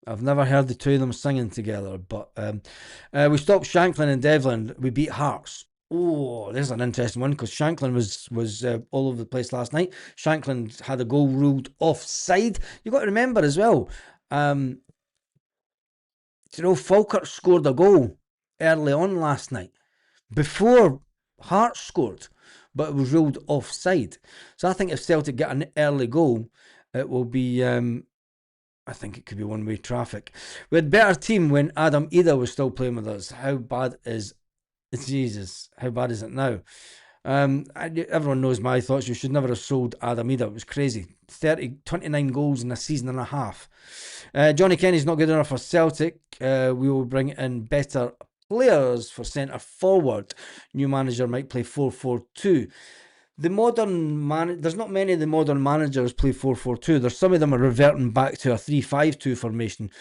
Speaker 1: I've never heard the two of them singing together, but we stopped Shanklin and Devlin. We beat Hearts. Oh, there's an interesting one because Shanklin was all over the place last night. Shanklin had a goal ruled offside. You've got to remember as well, Falkirk scored a goal early on last night before Hearts scored, but it was ruled offside. So I think if Celtic get an early goal, it will be, I think it could be one-way traffic. We had a better team when Adam Ida was still playing with us. How bad is it now? Everyone knows my thoughts. You should never have sold Adam Ida. It was crazy. 29 goals in a season and a half. Johnny Kenny's not good enough for Celtic. We will bring in better players for centre forward. New manager might play 4-4-2. There's not many of the modern managers play 4-4-2. There's some of them are reverting back to a 3-5-2 formation,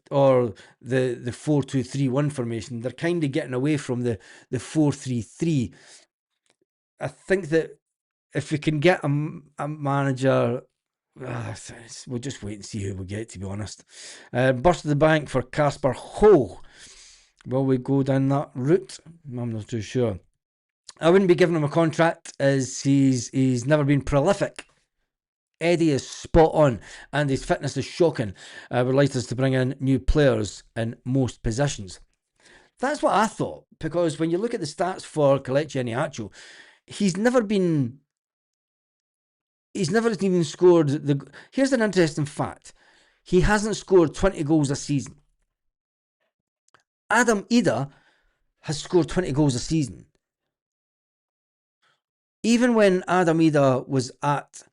Speaker 1: or the 4-2-3-1 formation. They're kind of getting away from the 4-3-3. I think that if we can get a manager, we'll just wait and see who we get, to be honest. Burst of the bank for Casper Ho. Will we go down that route? I'm not too sure. I wouldn't be giving him a contract as he's never been prolific. Eddie is spot on and his fitness is shocking. Would like us to bring in new players in most positions. That's what I thought, because when you look at the stats for Kelechi Iheanacho, he's never even scored the. Here's an interesting fact: he hasn't scored 20 goals a season. Adam Ida has scored 20 goals a season. Even when Adam Ida was at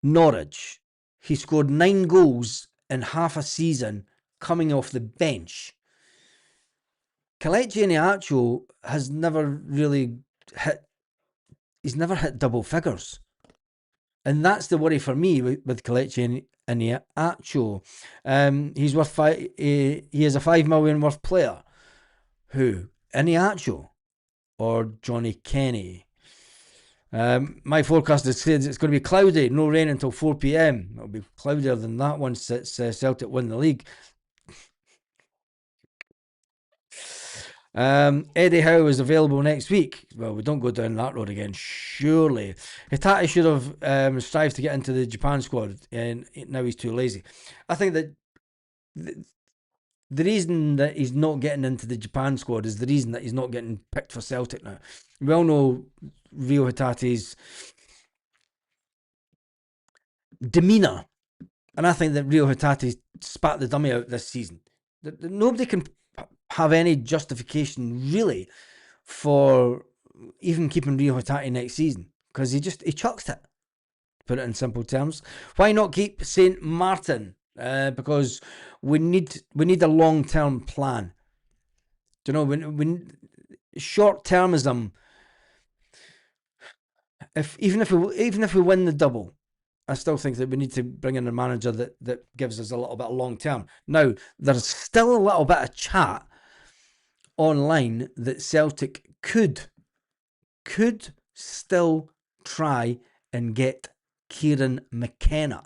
Speaker 1: Norwich, he scored 9 goals in half a season coming off the bench. Kelechi Iheanacho has never really he's never hit double figures. And that's the worry for me with Kelechi Iheanacho. He's worth he is a $5 million worth player. Who? Iheanacho or Johnny Kenny? My forecast has said it's going to be cloudy, no rain until 4 p.m. It'll be cloudier than that once Celtic win the league. Eddie Howe is available next week. Well, we don't go down that road again, surely. Hitati should have strived to get into the Japan squad, and now he's too lazy. I think that the reason that he's not getting into the Japan squad is the reason that he's not getting picked for Celtic now. We all know Rio Hitati's demeanour, and I think that Rio Hitati spat the dummy out this season. Nobody can have any justification really for even keeping Rio Hitati next season, because he chucks it, put it in simple terms. Why not keep St. Martin? Because we need a long-term plan. Do you know, when short-termism, even if we win the double, I still think that we need to bring in a manager that gives us a little bit of long-term. Now, there's still a little bit of chat online that Celtic could still try and get Kieran McKenna.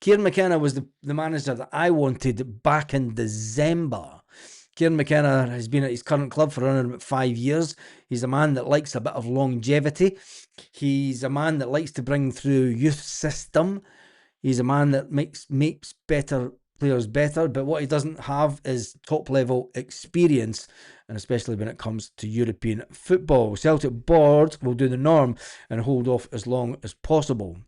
Speaker 1: Kieran McKenna was the manager that I wanted back in December. Kieran McKenna has been at his current club for around about 5 years. He's a man that likes a bit of longevity. He's a man that likes to bring through youth system. He's a man that makes better players better, but what he doesn't have is top level experience, and especially when it comes to European football. Celtic board will do the norm and hold off as long as possible.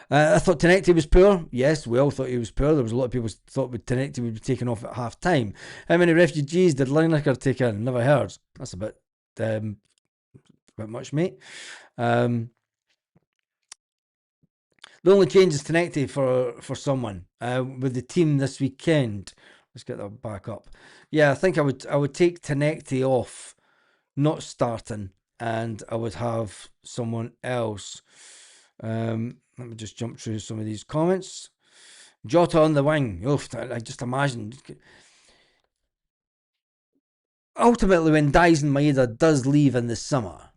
Speaker 1: I thought Tenecti was poor. Yes, we all thought he was poor. There was a lot of people thought Tenecti would be taken off at half time. How many refugees did Lineker take in? Never heard. That's a bit much, mate. The only change is Tenecti for someone with the team this weekend. Let's get that back up. Yeah, I think I would take Tenecti off, not starting, and I would have someone else. Let me just jump through some of these comments. Jota on the wing. Oof, I just imagine. Ultimately, when Dyson Maeda does leave in the summer,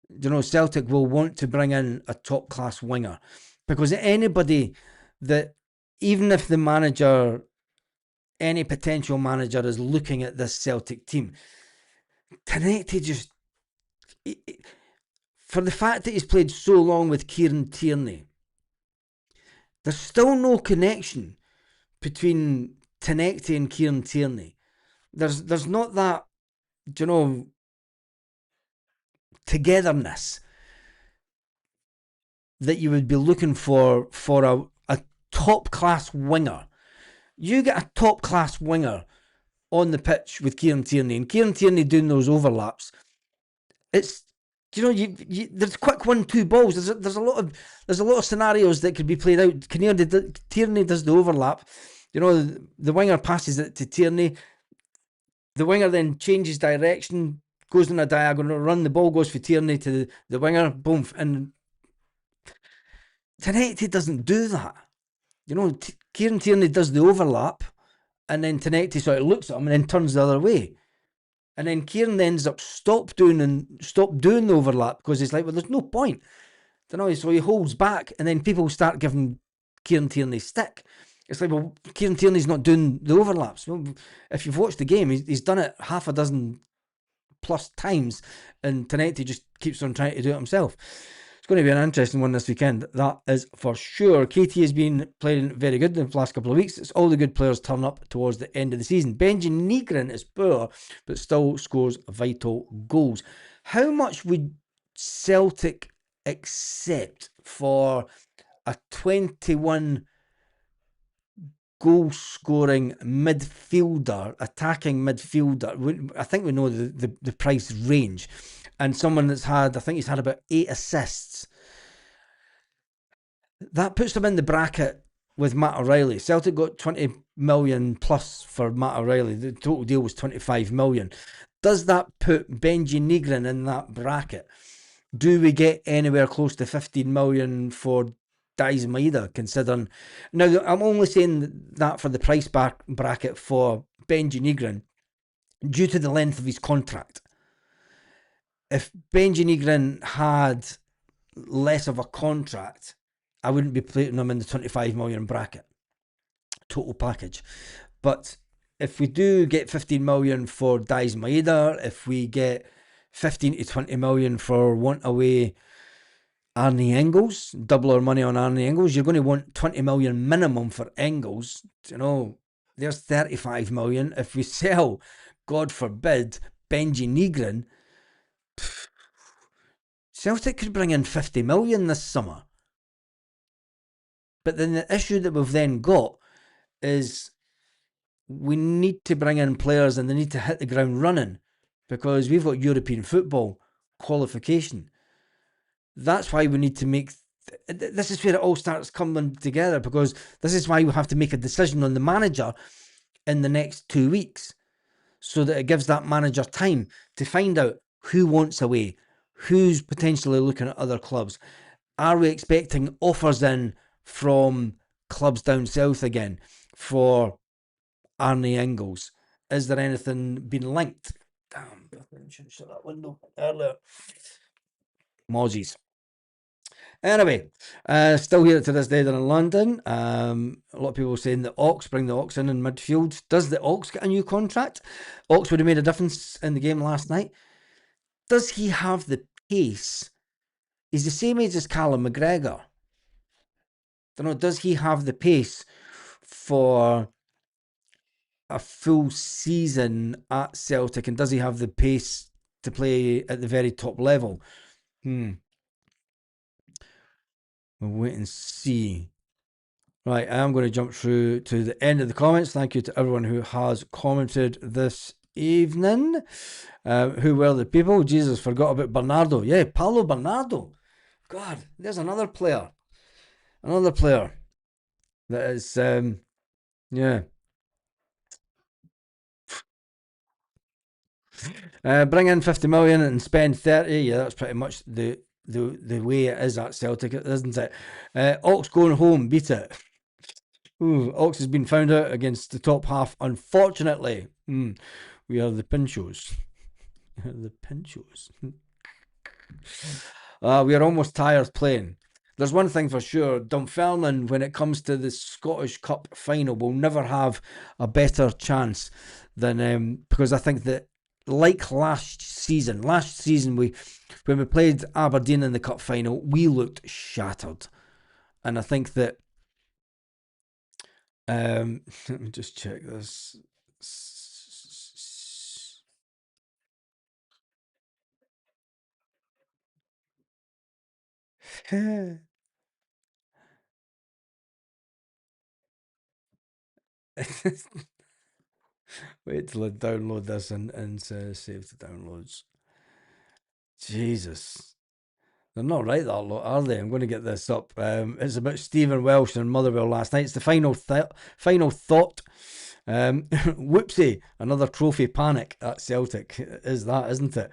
Speaker 1: you know, Celtic will want to bring in a top-class winger. Because anybody that, even if the manager, any potential manager is looking at this Celtic team, Tenecti just, for the fact that he's played so long with Kieran Tierney, there's still no connection between Tenecti and Kieran Tierney. There's not that, you know, togetherness that you would be looking for a top-class winger. You get a top-class winger on the pitch with Kieran Tierney, and Kieran Tierney doing those overlaps. It's, you know, there's quick 1-2 balls. There's a lot of scenarios that could be played out. Tierney does the overlap. You know, the winger passes it to Tierney. The winger then changes direction, goes in a diagonal run. The ball goes for Tierney to the winger. Boom, and Tenecti doesn't do that. You know, Kieran Tierney does the overlap, and then Tenecti sort of looks at him and then turns the other way. And then Kieran ends up stop doing the overlap because he's like, well, there's no point. You know, so he holds back, and then people start giving Kieran Tierney stick. It's like, well, Kieran Tierney's not doing the overlaps. Well, if you've watched the game, he's done it half a dozen plus times, and Tenecti just keeps on trying to do it himself. It's going to be an interesting one this weekend, that is for sure. KT has been playing very good in the last couple of weeks. It's all the good players turn up towards the end of the season. Benji Negrin is poor, but still scores vital goals. How much would Celtic accept for a 21 goal scoring midfielder, attacking midfielder? I think we know the price range. And someone that's had, I think he's had about 8 assists. That puts them in the bracket with Matt O'Reilly. Celtic got 20 million plus for Matt O'Reilly. The total deal was 25 million. Does that put Benji Negrin in that bracket? Do we get anywhere close to 15 million for Daiz Maeda, considering... Now, I'm only saying that for the price bracket for Benji Negrin due to the length of his contract. If Benji Negrin had less of a contract, I wouldn't be putting him in the 25 million bracket total package. But if we do get 15 million for Daiz Maeda, if we get 15 to 20 million for want away Arnie Engels, double our money on Arnie Engels, you're going to want 20 million minimum for Engels. You know, there's 35 million. If we sell, God forbid, Benji Negrin, Celtic could bring in 50 million this summer. But then the issue that we've then got is we need to bring in players and they need to hit the ground running because we've got European football qualification. That's why we need to make... This is where it all starts coming together, because this is why we have to make a decision on the manager in the next 2 weeks so that it gives that manager time to find out who wants away, who's potentially looking at other clubs. Are we expecting offers in from clubs down south again for Arnie Engels? Is there anything being linked? Damn, I should have shut that window earlier. Mozzies. Anyway, still here to this day than in London. A lot of people saying the Ox, bring the Ox in midfield. Does the Ox get a new contract? Ox would have made a difference in the game last night. Does he have the pace? He's the same age as Callum McGregor. Don't know, does he have the pace for a full season at Celtic, and does he have the pace to play at the very top level? We'll wait and see. Right, I am going to jump through to the end of the comments. Thank you to everyone who has commented this evening. Who were the people? Jesus, forgot about Bernardo. Yeah, Paulo Bernardo. God, there's another player. Another player that is, yeah. Bring in 50 million and spend 30. Yeah, that's pretty much the way it is at Celtic, isn't it? Ox going home, beat it. Ooh, Ox has been found out against the top half, unfortunately. We are the Pinchos. The Pinchos. We are almost tired playing. There's one thing for sure, Dunfermline, when it comes to the Scottish Cup final, will never have a better chance than, because I think that, like last season, when we played Aberdeen in the cup final, we looked shattered. And I think that, let me just check this. Wait till I download this and save the downloads. Jesus. They're not right that lot, are they? I'm going to get this up. It's about Stephen Welsh and Motherwell last night. It's the final thought. Whoopsie, another trophy panic at Celtic. Is that, isn't it?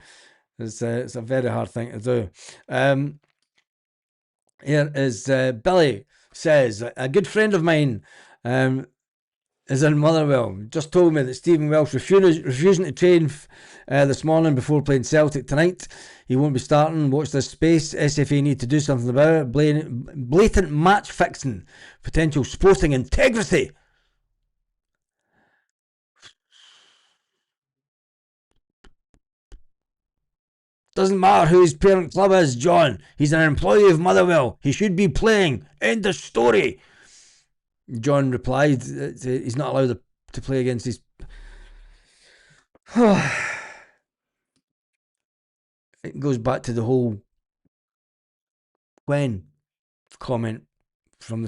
Speaker 1: It's a very hard thing to do. Here is Billy says, a good friend of mine is in Motherwell. Just told me that Stephen Welsh refusing to train this morning before playing Celtic tonight. He won't be starting. Watch this space. SFA need to do something about it. Blatant match fixing. Potential sporting integrity. Doesn't matter who his parent club is, John. He's an employee of Motherwell. He should be playing. End of story. John replied he's not allowed to play against his... It goes back to the whole when comment from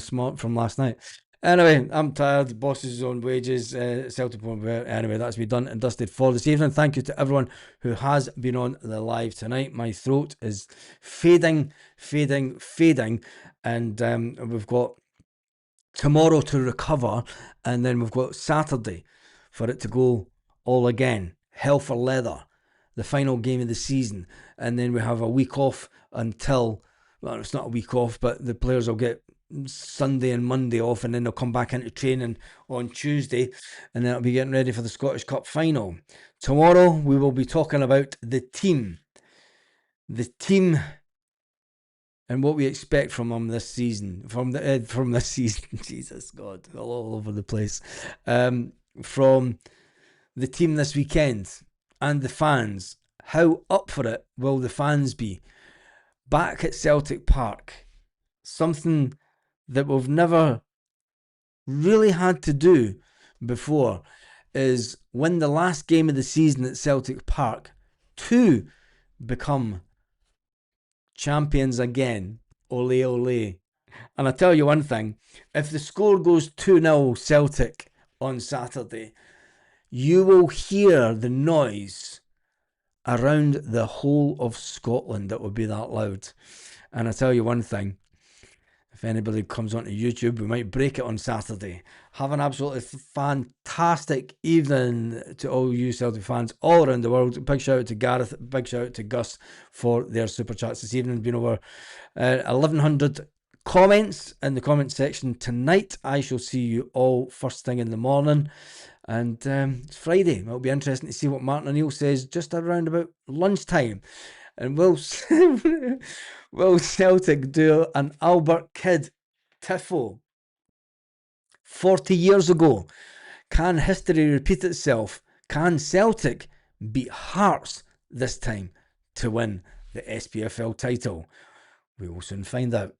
Speaker 1: last night. Anyway, I'm tired. Bosses on wages. Celtic. Anyway, that's me done and dusted for this evening. Thank you to everyone who has been on the live tonight. My throat is fading, and we've got tomorrow to recover, and then we've got Saturday for it to go all again. Hell for leather, the final game of the season, and then we have a week off until, well, it's not a week off, but the players will get Sunday and Monday off, and then they'll come back into training on Tuesday, and then it'll be getting ready for the Scottish Cup final. Tomorrow we will be talking about the team and what we expect from them this season. From this season, Jesus God, all over the place. From the team this weekend and the fans. How up for it will the fans be? Back at Celtic Park, something that we've never really had to do before is win the last game of the season at Celtic Park to become champions again. Ole ole. And I tell you one thing, if the score goes 2-0 Celtic on Saturday, you will hear the noise around the whole of Scotland. That would be that loud. And I tell you one thing, if anybody comes onto YouTube, we might break it on Saturday. Have an absolutely fantastic evening to all you Celtic fans all around the world. Big shout out to Gareth, big shout out to Gus for their super chats this evening. Been over 1,100 comments in the comment section tonight. I shall see you all first thing in the morning. And it's Friday. It'll be interesting to see what Martin O'Neill says just around about lunchtime. And will Celtic do an Albert Kidd tifo 40 years ago? Can history repeat itself? Can Celtic beat Hearts this time to win the SPFL title? We will soon find out.